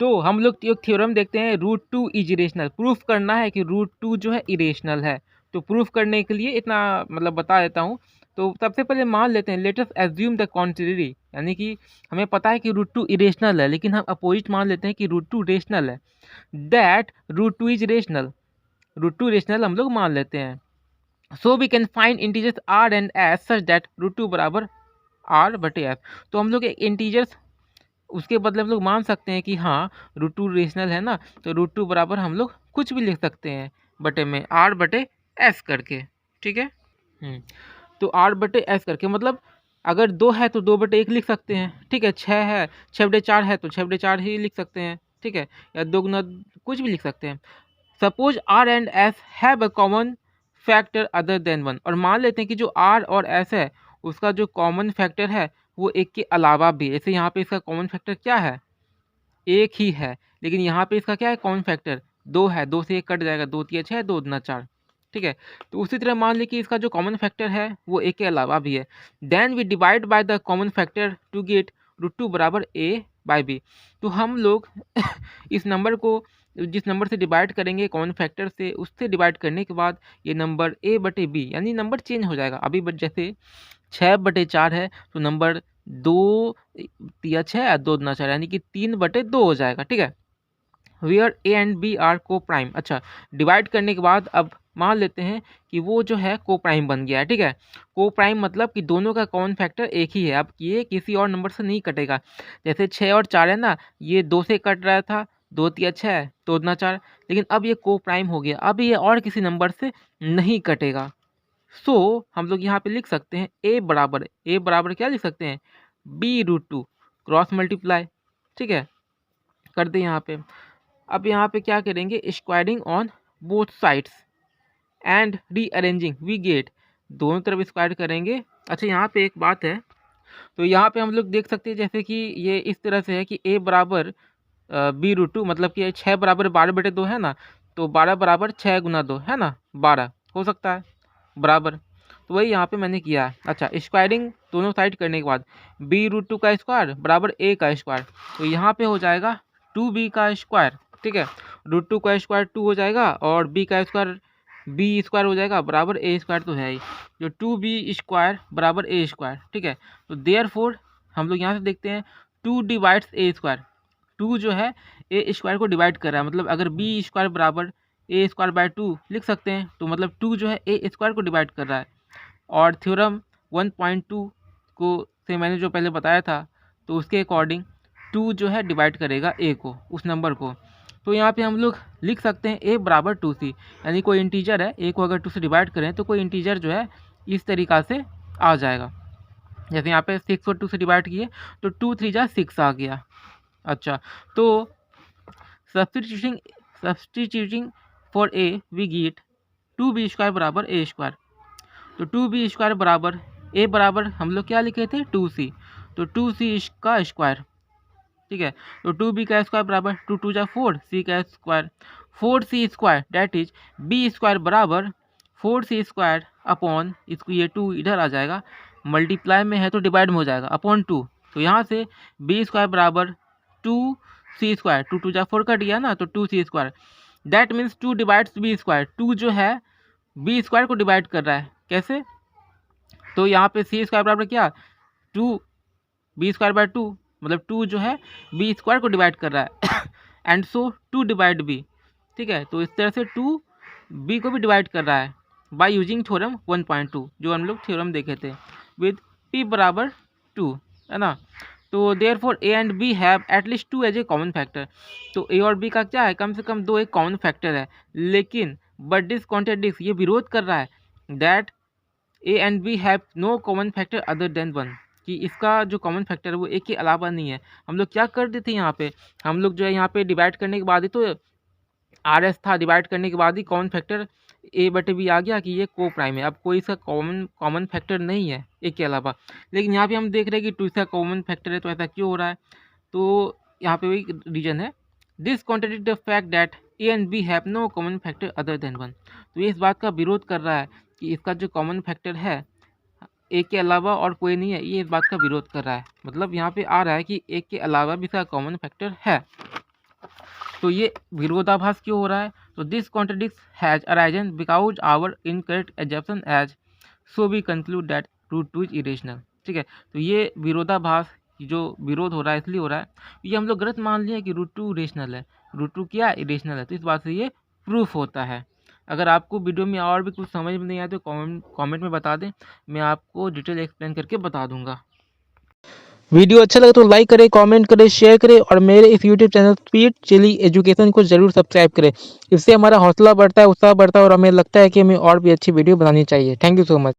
तो हम लोग एक थ्योरम देखते हैं, root two is irrational. Proof करना है कि रूट टू जो है इरेशनल है। तो प्रूफ करने के लिए इतना मतलब बता देता हूँ। तो सबसे पहले मान लेते हैं, let us assume the contrary, यानी कि हमें पता है कि रूट टू इरेशनल है, लेकिन हम अपोजिट मान लेते हैं कि रूट टू रेशनल है। That root two is rational, root two rational हम लोग मान लेते हैं। So we can find integers r and s such that root two बराबर आर बटे एफ। तो हम लोग एक इंटीजर्स उसके बदले हम लोग मान सकते हैं कि हाँ रूट टू रेशनल है ना, तो रूट टू बराबर हम लोग कुछ भी लिख सकते हैं बटे में आर बटे एस करके। ठीक है। तो आर बटे एस करके मतलब अगर 2 है तो 2/1 लिख सकते हैं। ठीक है। 6 है, 6/4 है तो 6/4 ही लिख सकते हैं। ठीक है। या 2 गुना कुछ भी लिख सकते हैं। Suppose r and s have a common factor other than 1, और मान लेते हैं कि जो आर और एस है उसका जो कॉमन फैक्टर है वो एक के अलावा भी। जैसे यहाँ पे इसका कॉमन फैक्टर क्या है, एक ही है, लेकिन यहाँ पे इसका क्या है कॉमन फैक्टर 2 है। 2 से 1 कट जाएगा, 2 तिया 6, 2 दूना 4। ठीक है। तो उसी तरह मान ली कि इसका जो कॉमन फैक्टर है वो एक के अलावा भी है। Then we divide by the common factor to get root two बराबर ए बाय बी। तो हम लोग इस नंबर को जिस नंबर से डिवाइड करेंगे कॉमन फैक्टर से, उससे डिवाइड करने के बाद ये नंबर ए बटे बी, यानी नंबर चेंज हो जाएगा। अभी जैसे 6/4 है तो नंबर 2 तिया 6 और 2 दूना 4, यानी कि 3/2 हो जाएगा। ठीक है। Where a and b are coprime. अच्छा, डिवाइड करने के बाद अब मान लेते हैं कि वो जो है को प्राइम बन गया है। ठीक है। को प्राइम मतलब कि दोनों का कॉमन फैक्टर एक ही है। अब ये किसी और नंबर से नहीं कटेगा। जैसे 6 और 4 है ना, ये 2 से कट रहा था, 2 तिया 6, 2 दूना 4, लेकिन अब ये को प्राइम हो गया। अब ये और किसी नंबर से नहीं कटेगा। सो हम लोग यहाँ पे लिख सकते हैं ए बराबर क्या लिख सकते हैं, b√2 क्रॉस मल्टीप्लाई। ठीक है। कर दे यहाँ पे। अब यहाँ पे क्या करेंगे, squaring on both sides and rearranging we get, दोनों तरफ स्क्वायर करेंगे। अच्छा, यहाँ पे एक बात है, तो यहाँ पे हम लोग देख सकते हैं जैसे कि ये इस तरह से है कि a बराबर b√2, मतलब कि 6 बराबर 12/2 है ना, तो 12 बराबर 6 गुना 2 है ना, 12 हो सकता है बराबर। तो वही यहाँ पे मैंने किया है। अच्छा, स्क्वायरिंग दोनों साइड करने के बाद b√2 का स्क्वायर बराबर a का स्क्वायर, तो यहाँ पे हो जाएगा 2b का स्क्वायर। ठीक है। √2 का स्क्वायर 2 हो जाएगा और b का स्क्वायर b स्क्वायर हो जाएगा बराबर a स्क्वायर, तो है ही जो 2b स्क्वायर बराबर a स्क्वायर। ठीक है। तो देयरफॉर हम लोग यहाँ से देखते हैं 2 डिवाइड्स a स्क्वायर, 2 जो है ए स्क्वायर को डिवाइड कर रहा है, मतलब अगर बी स्क्वायर बराबर ए स्क्वायर बाय 2 लिख सकते हैं, तो मतलब 2 जो है ए स्क्वायर को डिवाइड कर रहा है। और थ्योरम 1.2 को से मैंने जो पहले बताया था, तो उसके अकॉर्डिंग 2 जो है डिवाइड करेगा ए को, उस नंबर को। तो यहाँ पे हम लोग लिख सकते हैं ए बराबर 2c, यानी कोई इंटीजर है, ए को अगर 2 से डिवाइड करें तो कोई इंटीजर जो है इस तरीक़ा से आ जाएगा। जैसे यहाँ पे 6 और 2 से डिवाइड किए तो 2 3 जा 6 आ गया। अच्छा, तो substituting for a we get 2b square बराबर ए स्क्वायर। तो 2b स्क्वायर बराबर ए बराबर हम लोग क्या लिखे थे 2c, तो 2c का स्क्वायर। ठीक है। तो 2b का स्क्वायर बराबर 2 2 जा 4, c का square 4c square, that is b square बराबर 4c स्क्वायर अपॉन, इसको ये 2 इधर आ जाएगा, मल्टीप्लाई में है तो डिवाइड में हो जाएगा, अपॉन 2। तो यहाँ से b स्क्वायर बराबर 2c स्क्वायर, 2 2 जा 4 कट गया ना, तो 2c square, that means 2 divides b square. 2 जो है b स्क्वायर को डिवाइड कर रहा है, कैसे, तो यहाँ पे c स्क्वायर बराबर क्या 2 b स्क्वायर बाय 2, मतलब 2 जो है b स्क्वायर को डिवाइड कर रहा है एंड सो 2 डिवाइड b। ठीक है। तो इस तरह से 2 b को भी डिवाइड कर रहा है बाय यूजिंग थ्योरम 1.2, जो हम लोग थ्योरम देखे थे, विद p बराबर 2, है ना। तो therefore a and b have at least 2 as a common factor. तो a और b का क्या है, कम से कम 2 एक कॉमन फैक्टर है, लेकिन बट दिस कॉन्ट्राडिक्ट्स, ये विरोध कर रहा है that a and b have no common factor other than 1, कि इसका जो कॉमन फैक्टर है वो एक के अलावा नहीं है। हम लोग क्या कर देते हैं यहाँ पे, हम लोग जो है यहाँ पे डिवाइड करने के बाद ही तो आर एस था, डिवाइड करने के बाद ही कॉमन फैक्टर ए बटे बी आ गया कि ये को प्राइम है। अब कोई इसका कॉमन फैक्टर नहीं है एक के अलावा, लेकिन यहाँ पे हम देख रहे हैं कि 2 इसका कॉमन फैक्टर है, तो ऐसा क्यों हो रहा है, तो यहाँ पे वही रीजन है, this contradict the fact that a and b have no common factor other than 1। तो ये इस बात का विरोध कर रहा है कि इसका जो कॉमन फैक्टर है एक के अलावा और कोई नहीं है, ये इस बात का विरोध कर रहा है। मतलब यहाँ पे आ रहा है कि एक के अलावा भी इसका कॉमन फैक्टर है। तो ये विरोधाभास क्यों हो रहा है? तो this contradict has arisen because our incorrect assumption as so we conclude that root two is irrational. ठीक है, तो ये विरोधाभास जो विरोध हो रहा है इसलिए हो रहा है, ये हम लोग गलत मान लिए कि रूट टू इरेशनल है, रूट टू क्या इरेशनल है, तो इस बात से ये प्रूफ होता है। अगर आपको वीडियो में और भी कुछ समझ में नहीं आया तो कमेंट में बता दें, मैं आपको डिटेल एक्सप्लेन करके बता दूंगा। वीडियो अच्छा लगे तो लाइक करें, कमेंट करें, शेयर करें और मेरे इस YouTube channel Speed Chilli Education को ज़रूर सब्सक्राइब करें। इससे हमारा हौसला बढ़ता है, उत्साह बढ़ता है और हमें लगता है कि हमें और भी अच्छी वीडियो बनानी चाहिए। Thank you so much.